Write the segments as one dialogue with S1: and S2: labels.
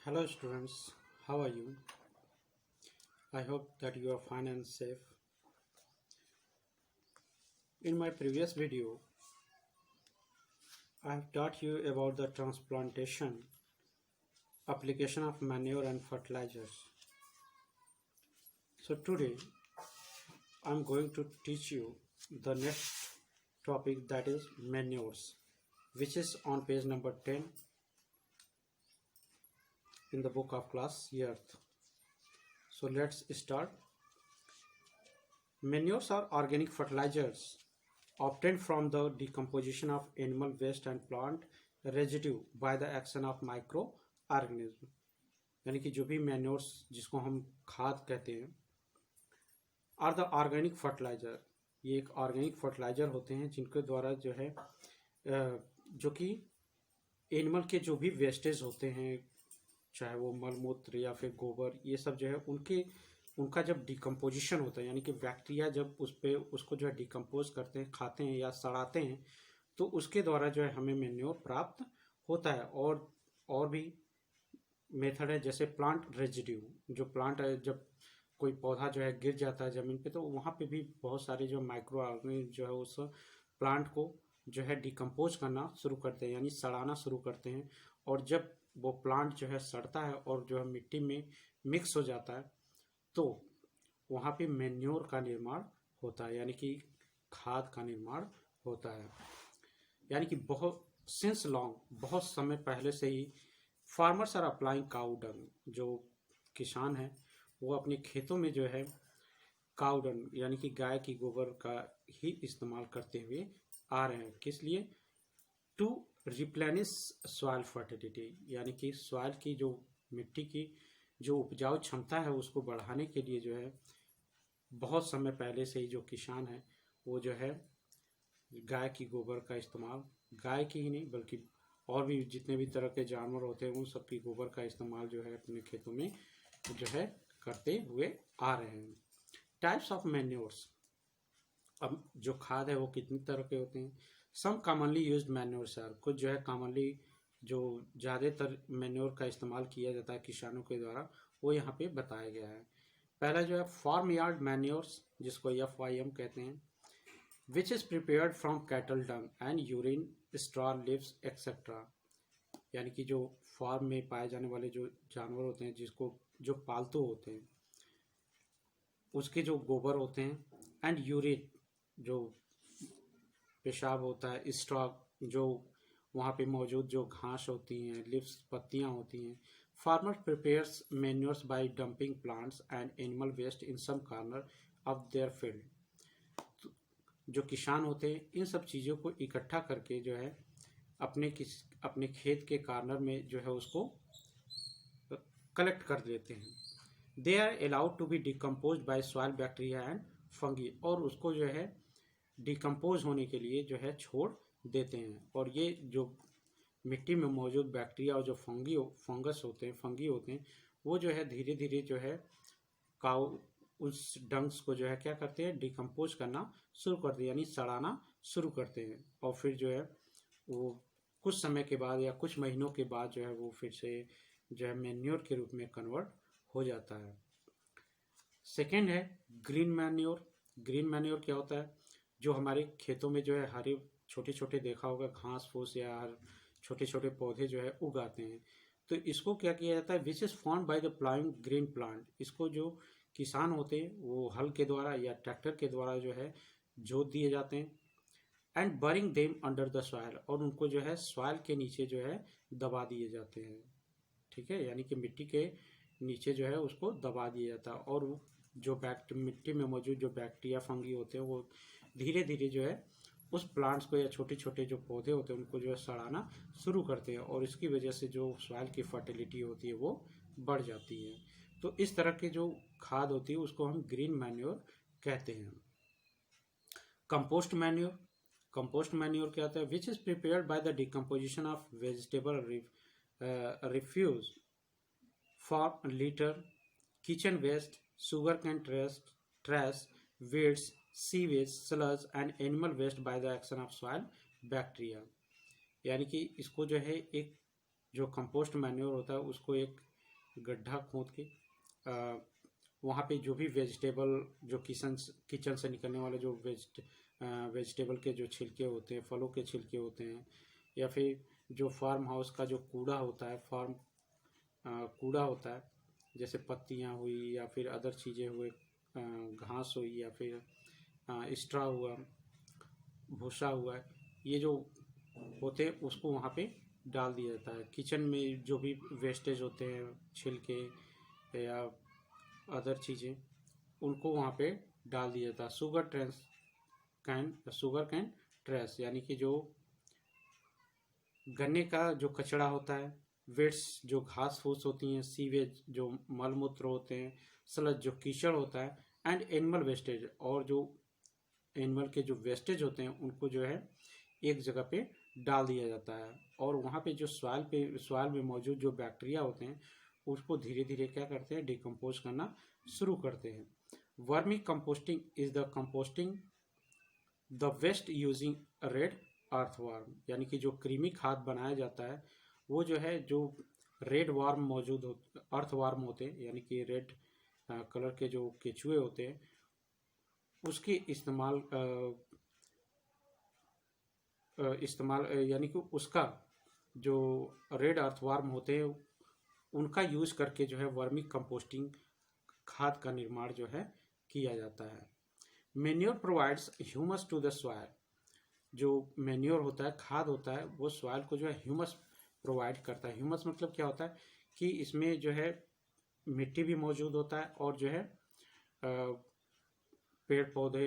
S1: Hello students, how are you? I hope that you are fine and safe. In my previous video, I have taught you about the transplantation, application of manure and fertilizers. So today, I am going to teach you the next topic, that is manures, which is on page number 10 in the book of class Earth. So let's start. Manures are organic fertilizers obtained from the decomposition of animal waste and plant residue by the action of microorganism. यानी कि जो भी manures जिसको हम खाद कहते हैं are the organic fertiliser, ये एक ऑर्गेनिक फर्टिलाइजर होते हैं जिनके द्वारा जो है जो कि एनिमल के जो भी वेस्टेज होते हैं, चाहे वो मलमूत्र या फिर गोबर, ये सब जो है उनका जब डिकम्पोजिशन होता है, यानी कि बैक्टीरिया जब उसको जो है डिकम्पोज करते हैं, खाते हैं या सड़ाते हैं, तो उसके द्वारा जो है हमें मैन्योर प्राप्त होता है। और भी मेथड है, जैसे प्लांट रेजिड्यू, जो प्लांट है जब कोई पौधा जो है गिर जाता है ज़मीन पे, तो वहाँ पे भी बहुत सारे जो माइक्रो ऑर्गेनिज्म जो है उस प्लांट को जो है डिकम्पोज करना शुरू करते हैं, यानी सड़ाना शुरू करते हैं। और जब वो प्लांट जो है सड़ता है और जो है मिट्टी में मिक्स हो जाता है, तो वहाँ पे मैन्योर का निर्माण होता है, यानी कि खाद का निर्माण होता है। यानी कि बहुत समय पहले से ही फार्मर्स आर अप्लाइंग काऊ डंग, जो किसान हैं वो अपने खेतों में जो है काऊ डंग यानी कि गाय की गोबर का ही इस्तेमाल करते हुए आ रहे हैं। किस लिए? टू रिप्लेनिश सॉइल फर्टिलिटी, यानी कि सॉइल की जो मिट्टी की जो उपजाऊ क्षमता है उसको बढ़ाने के लिए जो है बहुत समय पहले से ही जो किसान है वो जो है गाय की गोबर का इस्तेमाल, गाय की ही नहीं बल्कि और भी जितने भी तरह के जानवर होते हैं उन सब की गोबर का इस्तेमाल जो है अपने खेतों में जो है करते हुए आ रहे हैं। टाइप्स ऑफ मैन्योर्स, अब जो खाद है वो कितनी तरह के होते हैं? सम कॉमनली यूज्ड मैन्योर्स आर, कुछ जो है कॉमनली जो ज़्यादातर मैन्योर का इस्तेमाल किया जाता है किसानों के द्वारा, वो यहाँ पे बताया गया है। पहला जो है फार्म यार्ड मैन्योर्स, जिसको FYM कहते हैं, which is prepared from cattle dung and urine, straw, leaves etcetera, यानी कि जो फार्म में पाए जाने वाले जो जानवर होते हैं जिसको जो पालतू होते हैं उसके जो गोबर होते हैं, एंड यूरिन जो पेशाब होता है, स्ट्रॉ जो वहाँ पे मौजूद जो घास होती हैं, लिव्स पत्तियाँ होती हैं। Farmer prepares manures by dumping plants and animal waste in some corner of their field, जो किसान होते हैं इन सब चीज़ों को इकट्ठा करके जो है अपने खेत के कॉर्नर में जो है उसको कलेक्ट कर देते हैं। They are allowed to be decompose by soil bacteria and fungi, और उसको जो है डिकम्पोज होने के लिए जो है छोड़ देते हैं। और ये जो मिट्टी में मौजूद बैक्टीरिया और जो फंगी होते हैं वो जो है धीरे धीरे जो है उस डंग्स को जो है क्या करते हैं, डिकम्पोज करना शुरू करते हैं, यानी सड़ाना शुरू करते हैं। और फिर जो है वो कुछ समय के बाद या कुछ महीनों के बाद जो है वो फिर से जो है मैन्योर के रूप में कन्वर्ट हो जाता है। सेकेंड है ग्रीन मैन्योर। ग्रीन मैन्योर क्या होता है? जो हमारे खेतों में जो है हरे छोटे छोटे देखा होगा घास फूस या छोटे छोटे पौधे जो है उगाते हैं, तो इसको क्या किया जाता है, which is formed by the प्लाइंग green plant, इसको जो किसान होते हैं वो हल के द्वारा या ट्रैक्टर के द्वारा जो है जोत दिए जाते हैं, and bring them under the soil, और उनको जो है सॉइल के नीचे जो है दबा दिए जाते हैं। ठीक है, यानी कि मिट्टी के नीचे जो है उसको दबा दिया जाता है, और जो मिट्टी में मौजूद जो बैक्टीरिया फंगी होते हैं वो धीरे धीरे जो है उस प्लांट्स को या छोटे छोटे जो पौधे होते हैं उनको जो है सड़ाना शुरू करते हैं, और इसकी वजह से जो सॉइल की फर्टिलिटी होती है वो बढ़ जाती है। तो इस तरह के जो खाद होती है उसको हम ग्रीन मैन्योर कहते हैं। कंपोस्ट मैन्योर, कंपोस्ट मैन्योर क्या होता है? Which is prepared by the decomposition of vegetable refuse, farm litter, kitchen waste, sugar cane trash, weeds, sewage, sludge and animal waste by the action of soil bacteria, यानी कि इसको जो है एक जो कंपोस्ट मैन्योर होता है उसको एक गड्ढा खोद के वहाँ पे जो भी वेजिटेबल जो किचन से निकलने वाले जो वेजिटेबल के जो छिलके होते हैं, फलों के छिलके होते हैं, या फिर जो फार्म हाउस का जो कूड़ा होता है, कूड़ा होता है, जैसे पत्तियाँ हुई या फिर अदर चीज़ें हुए, घास हुई या फिर स्ट्रा हुआ, भूसा हुआ, ये जो होते हैं उसको वहाँ पे डाल दिया जाता है। किचन में जो भी वेस्टेज होते हैं, छिलके या अदर चीज़ें, उनको वहाँ पे डाल दिया जाता है। शुगर कैन ट्रेस यानी कि जो गन्ने का जो कचरा होता है, वेट्स जो घास फूस होती हैं, सीवेज जो मल मूत्र होते हैं, स्लज जो कीचड़ होता है, एंड एनिमल वेस्टेज, और जो एनिमल के जो वेस्टेज होते हैं उनको जो है एक जगह पे डाल दिया जाता है। और वहाँ पे जो सॉइल में मौजूद जो बैक्टीरिया होते हैं उसको धीरे धीरे क्या करते हैं, डिकम्पोज करना शुरू करते हैं। Vermicomposting is the composting the waste using red earthworm, यानी कि जो कृमि खाद बनाया जाता है वो जो है, जो रेड वार्म मौजूद हो, अर्थवार्म होते हैं, यानी कि रेड कलर के जो केचुए होते हैं, उसके इस्तेमाल यानी कि उसका जो रेड अर्थवार्म होते हैं उनका यूज करके जो है वर्मी कंपोस्टिंग खाद का निर्माण जो है किया जाता है। Manure provides humus to the soil, जो मैन्योर होता है, खाद होता है, वो सॉइल को जो है ह्यूमस प्रोवाइड करता है। ह्यूमस मतलब क्या होता है कि इसमें जो है मिट्टी भी मौजूद होता है और जो है पेड़ पौधे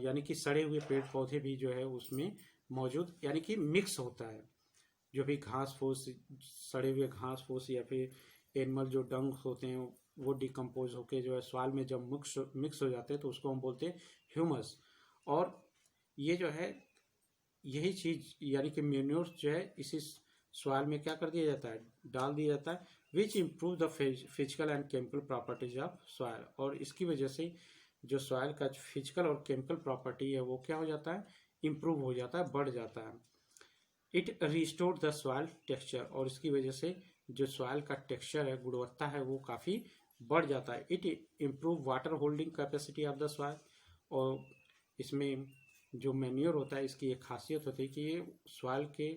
S1: यानी कि सड़े हुए पेड़ पौधे भी जो है उसमें मौजूद, यानी कि मिक्स होता है। जो भी घास फूस, सड़े हुए घास फूस या फिर एनिमल जो डंग होते हैं वो डिकम्पोज होके जो है सॉइल में जब मिक्स हो जाते हैं तो उसको हम बोलते हैं ह्यूमस। और ये जो है यही चीज यानी कि मैन्योर जो है इसी सॉइल में क्या कर दिया जाता है, डाल दिया जाता है, which improve the physical and chemical properties of soil. और इसकी वजह से जो सॉइल का फिजिकल और केमिकल प्रॉपर्टी है वो क्या हो जाता है, इम्प्रूव हो जाता है, बढ़ जाता है। It restore the soil texture, और इसकी वजह से जो सॉइल का टेक्सचर है, गुणवत्ता है, वो काफ़ी बढ़ जाता है। It improve water holding capacity of the soil, और इसमें जो मैन्योर होता है इसकी एक खासियत होती है कि ये सॉइल के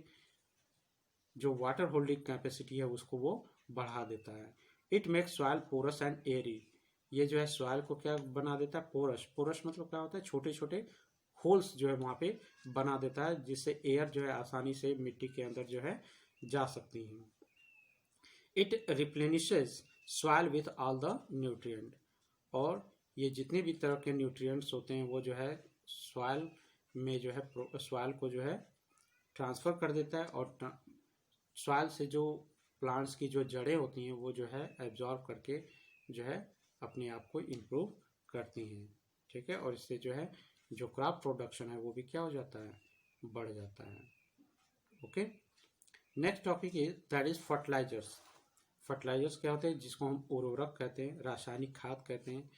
S1: जो वाटर होल्डिंग कैपेसिटी है उसको वो बढ़ा देता है। It makes soil porous and airy, ये जो है सॉइल को क्या बना देता है, पोरस। पोरस मतलब क्या होता है, छोटे छोटे होल्स जो है वहाँ पे बना देता है, जिससे एयर जो है आसानी से मिट्टी के अंदर जो है जा सकती है। It replenishes soil with all the nutrient, और ये जितने भी तरह के न्यूट्रिएंट्स होते हैं वो जो है सॉइल में जो है सॉइल को जो है ट्रांसफ़र कर देता है, और सॉइल से जो प्लांट्स की जो जड़ें होती हैं वो जो है एब्जॉर्ब करके जो है अपने आप को इम्प्रूव करती हैं। ठीक है, और इससे जो है जो क्रॉप प्रोडक्शन है वो भी क्या हो जाता है, बढ़ जाता है। Okay, next topic is that is fertilizers. Fertilizers क्या होते हैं, जिसको हम उर्वरक कहते हैं, रासायनिक खाद कहते हैं।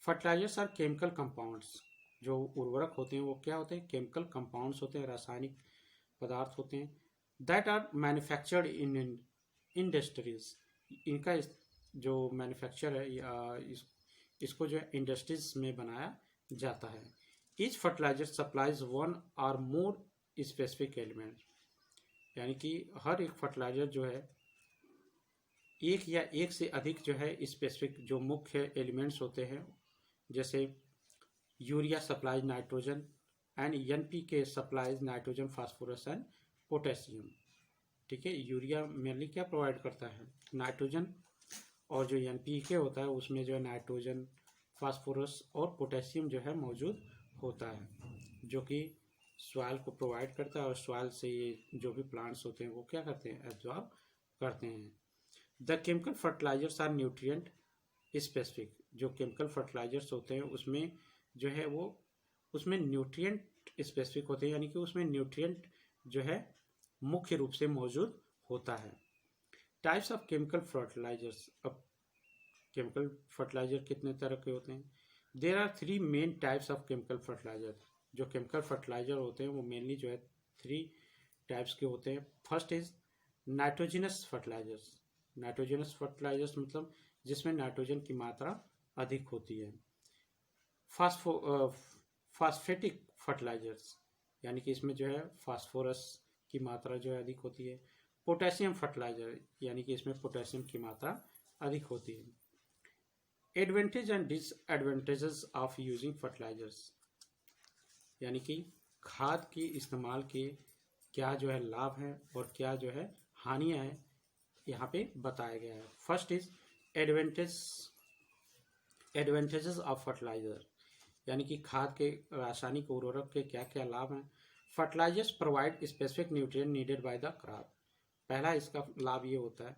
S1: फर्टिलाइजर्स आर केमिकल कंपाउंड्स, जो उर्वरक होते हैं वो क्या होते हैं, केमिकल कंपाउंड्स होते हैं, रासायनिक पदार्थ होते हैं। That are manufactured in industries, इनका जो मैन्युफैक्चर है इसको जो है इंडस्ट्रीज में बनाया जाता है। ईच फर्टिलाइजर सप्लाइज वन और मोर स्पेसिफिक एलिमेंट, यानी कि हर एक फर्टिलाइजर जो है एक या एक से अधिक जो है स्पेसिफिक जो मुख्य एलिमेंट्स होते हैं, जैसे urea supplies nitrogen and NPK supplies nitrogen, phosphorus and potassium. ठीक है, यूरिया मेनली क्या प्रोवाइड करता है, नाइट्रोजन, और जो एनपीके होता है उसमें जो है नाइट्रोजन, फास्फोरस और पोटेशियम जो है मौजूद होता है, जो कि सॉइल को प्रोवाइड करता है, और सॉइल से ये जो भी प्लांट्स होते हैं वो क्या करते हैं, एब्जॉर्ब करते हैं। The chemical fertilizers are nutrient specific, जो केमिकल फर्टिलाइजर्स होते हैं उसमें जो है वो उसमें न्यूट्रिएंट स्पेसिफिक होते हैं, यानी कि उसमें न्यूट्रिएंट जो है मुख्य रूप से मौजूद होता है। टाइप्स ऑफ केमिकल फर्टिलाइजर्स, अब केमिकल फर्टिलाइजर कितने तरह के होते हैं, there are 3 main types of chemical fertilizer. जो केमिकल फर्टिलाइजर होते हैं वो मेनली जो है 3 टाइप्स के होते हैं। First is nitrogenous fertilizers, nitrogenous fertilizers मतलब जिसमें नाइट्रोजन की मात्रा अधिक होती है। फास्फेटिक फर्टिलाइजर्स यानी कि इसमें जो है फास्फोरस की मात्रा जो है अधिक होती है। पोटेशियम फर्टिलाइजर यानी कि इसमें पोटेशियम की मात्रा अधिक होती है। Advantage and disadvantages of using fertilizers यानी कि खाद के इस्तेमाल के क्या जो है लाभ हैं और क्या जो है हानियां हैं, यहाँ पे बताया गया है। First is advantages of fertilizer यानी कि खाद के रासायनिक उर्वरक के क्या क्या लाभ हैं। Fertilizers provide specific nutrient needed by the crop. पहला इसका लाभ ये होता है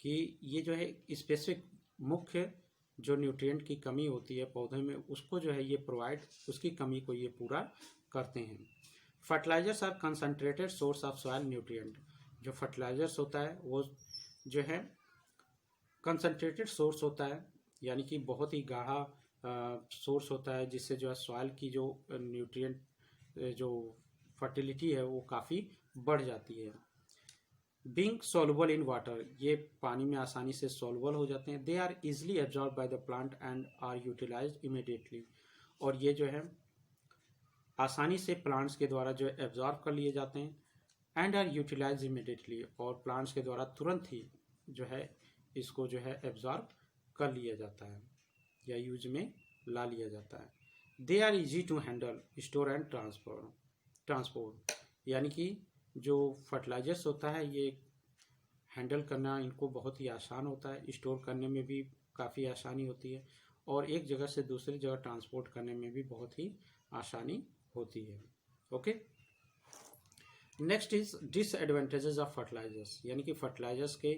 S1: कि ये जो है स्पेसिफिक मुख्य जो न्यूट्रिएंट की कमी होती है पौधे में उसको जो है ये प्रोवाइड, उसकी कमी को ये पूरा करते हैं। Fertilizers are concentrated source of soil nutrient. जो फर्टिलाइजर्स होता है वो जो है कंसंट्रेटेड सोर्स होता है यानी कि बहुत ही गाढ़ा सोर्स होता है जिससे जो है सॉइल की जो न्यूट्रिएंट जो फर्टिलिटी है वो काफ़ी बढ़ जाती है। बीइंग सॉल्युबल इन वाटर, ये पानी में आसानी से सॉल्युबल हो जाते हैं। They are easily absorb by the plant and are utilized immediately, और ये जो है आसानी से प्लांट्स के द्वारा जो है एब्जॉर्ब कर लिए जाते हैं। एंड आर यूटिलाइज इमीडिएटली, और प्लांट्स के द्वारा तुरंत ही जो है इसको जो है एब्जॉर्ब कर लिया जाता है या यूज में ला लिया जाता है। They are easy to handle, store and transport यानी कि जो फर्टिलाइजर्स होता है ये हैंडल करना इनको बहुत ही आसान होता है, स्टोर करने में भी काफ़ी आसानी होती है और एक जगह से दूसरी जगह ट्रांसपोर्ट करने में भी बहुत ही आसानी होती है। Okay, next is disadvantages of fertilizers यानी कि फर्टिलाइजर्स के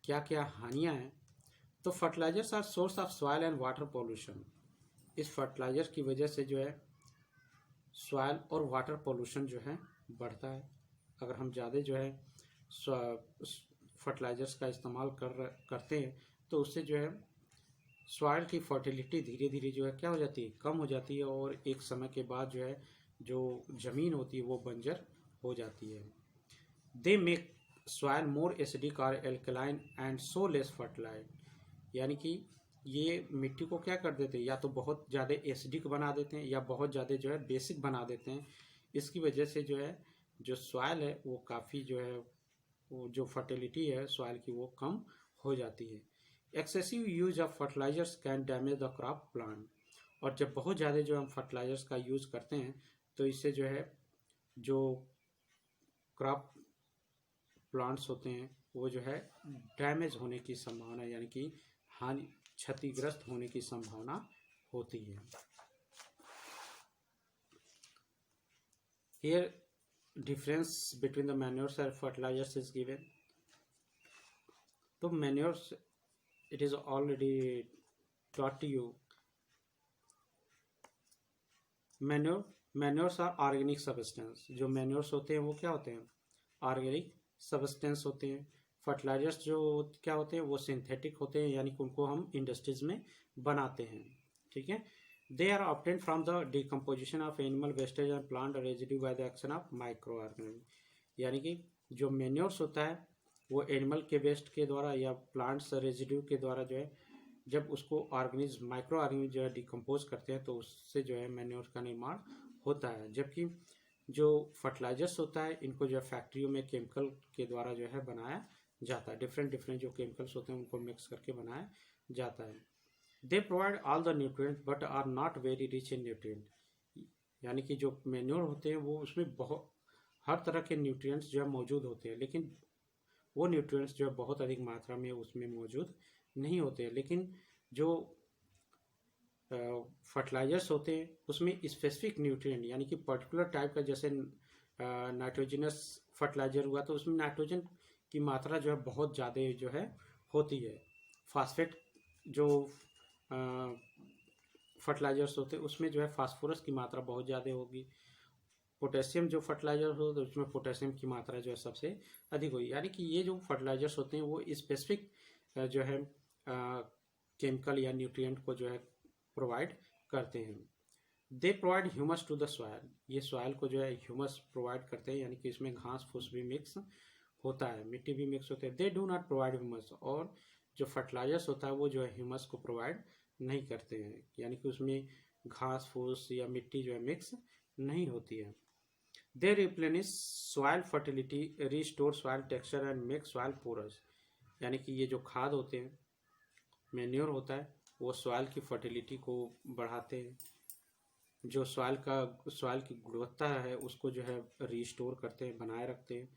S1: क्या क्या हानियां हैं। तो fertilizers are source of soil and water pollution. इस फर्टिलाइजर की वजह से जो है सॉइल और वाटर पॉल्यूशन जो है बढ़ता है। अगर हम ज़्यादा जो है फर्टिलाइजर्स का इस्तेमाल करते हैं तो उससे जो है सॉइल की फर्टिलिटी धीरे धीरे जो है क्या हो जाती है, कम हो जाती है और एक समय के बाद जो है जो ज़मीन होती है वो बंजर हो जाती है। They make soil more acidic और alkaline and so less fertilize, यानी कि ये मिट्टी को क्या कर देते हैं, या तो बहुत ज़्यादा एसिडिक बना देते हैं या बहुत ज़्यादा जो है बेसिक बना देते हैं। इसकी वजह से जो है जो सॉइल है वो काफ़ी जो है वो जो फर्टिलिटी है सॉइल की वो कम हो जाती है। Excessive use of fertilizers can damage the crop plant, और जब बहुत ज़्यादा जो हम फर्टिलाइजर्स का यूज़ करते हैं तो इससे जो है जो क्रॉप प्लांट्स होते हैं वो जो है डैमेज होने की संभावना यानी कि हानि क्षतिग्रस्त होने की संभावना होती है। Here difference between the manures and fertilizers is given. तो manures it is already taught to you. Manures are organic substance. जो manures होते हैं वो क्या होते हैं, ऑर्गेनिक सब्सटेंस होते हैं। फर्टिलाइजर्स जो क्या होते हैं वो सिंथेटिक होते हैं यानी कि उनको हम इंडस्ट्रीज में बनाते हैं। ठीक है, they are obtained from the decomposition of animal wastage and plant residue by the action of micro organism, यानी कि जो मेन्योर्स होता है वो एनिमल के वेस्ट के द्वारा या प्लांट्स रेजिड्यू के द्वारा जो है जब उसको ऑर्गेनिज्म माइक्रो ऑर्गेनिज्म जो है डिकम्पोज करते हैं तो उससे जो है मेन्योर का निर्माण होता है। जबकि जो फर्टिलाइजर्स होता है इनको जो है फैक्ट्रियों में केमिकल के द्वारा जो है बनाया जाता है। डिफरेंट जो केमिकल्स होते हैं उनको मिक्स करके बनाया जाता है। They provide all the nutrient but are not very rich in nutrient, यानी कि जो मेन्योर होते हैं वो उसमें बहुत हर तरह के न्यूट्रिएंट्स जो है मौजूद होते हैं, लेकिन वो न्यूट्रिएंट्स जो है बहुत अधिक मात्रा में उसमें मौजूद नहीं होते हैं। लेकिन जो फर्टिलाइजर्स होते हैं उसमें स्पेसिफिक न्यूट्रिएंट यानी कि पर्टिकुलर टाइप का, जैसे नाइट्रोजनस फर्टिलाइजर हुआ तो उसमें नाइट्रोजन की मात्रा जो है बहुत ज़्यादा जो है होती है। फास्फेट जो फर्टिलाइजर्स होते हैं उसमें जो है फास्फोरस की मात्रा बहुत ज़्यादा होगी। पोटेशियम जो फर्टिलाइजर हो तो उसमें पोटेशियम की मात्रा जो है सबसे अधिक होगी। यानी कि ये जो फर्टिलाइजर्स होते हैं वो स्पेसिफिक जो है केमिकल या न्यूट्रिएंट को जो है प्रोवाइड करते हैं। They provide humus to the soil, ये सॉइल को जो है ह्यूमस प्रोवाइड करते हैं यानी कि इसमें घास फूस भी मिक्स होता है, मिट्टी भी मिक्स होते हैं। They do not provide humus, और जो फर्टिलाइजर्स होता है वो जो है ह्यूमस को प्रोवाइड नहीं करते हैं, यानी कि उसमें घास फूस या मिट्टी जो है मिक्स नहीं होती है। They replenish soil fertility, restore soil texture and make soil porous, यानी कि ये जो खाद होते हैं, मैन्योर होता है, वो सॉइल की फर्टिलिटी को बढ़ाते हैं, जो सॉइल की गुणवत्ता है उसको जो है रिस्टोर करते हैं, बनाए रखते हैं।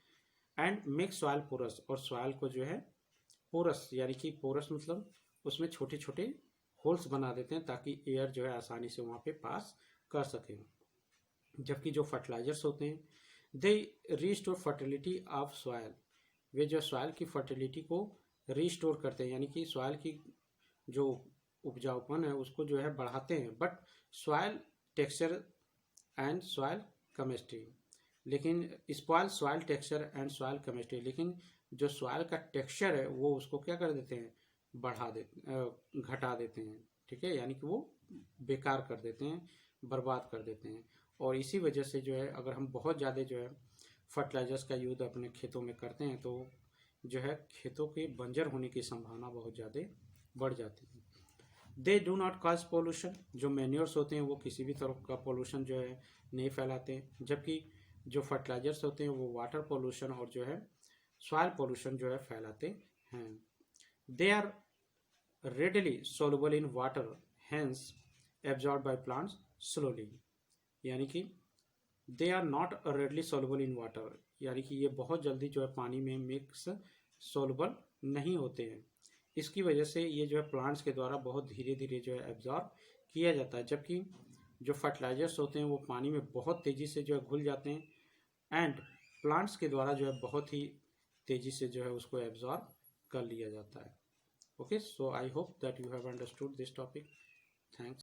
S1: एंड मेक सॉइल पोरस, और सॉइल को जो है पोरस, यानी कि पोरस मतलब उसमें छोटे छोटे होल्स बना देते हैं ताकि एयर जो है आसानी से वहाँ पे पास कर सके। जबकि जो फर्टिलाइजर्स होते हैं दे रीस्टोर फर्टिलिटी ऑफ सॉइल, वे जो सॉइल की फर्टिलिटी को रीस्टोर करते हैं, यानी कि सॉइल की जो उपजाऊपन है उसको जो है बढ़ाते हैं। But soil texture and soil chemistry, लेकिन spoil soil texture and soil chemistry, लेकिन जो सॉइल का टेक्सचर है वो उसको क्या कर देते हैं, घटा देते हैं, ठीक है, यानी कि वो बेकार कर देते हैं, बर्बाद कर देते हैं। और इसी वजह से जो है अगर हम बहुत ज़्यादा जो है फर्टिलाइजर्स का यूज अपने खेतों में करते हैं तो जो है खेतों के बंजर होने की संभावना बहुत ज़्यादा बढ़ जाती है। They do not cause pollution, जो मैन्योर्स होते हैं वो किसी भी तरह का पोल्यूशन जो है नहीं फैलाते हैं, जबकि जो फर्टिलाइजर्स होते हैं वो वाटर पोल्यूशन और जो है सॉइल पोल्यूशन जो है फैलाते हैं। They are readily soluble in water, hence absorbed by plants slowly, यानी कि they are not readily soluble in water, यानी कि ये बहुत जल्दी जो है पानी में मिक्स सोलबल नहीं होते हैं। इसकी वजह से ये जो है प्लांट्स के द्वारा बहुत धीरे धीरे जो है एब्जॉर्ब किया जाता है, जबकि जो फर्टिलाइजर्स होते हैं वो पानी में बहुत तेज़ी से जो है घुल जाते हैं एंड प्लांट्स के द्वारा जो है बहुत ही तेज़ी से जो है उसको एब्जॉर्ब कर लिया जाता है। Okay, so I hope that you have understood this topic. Thanks.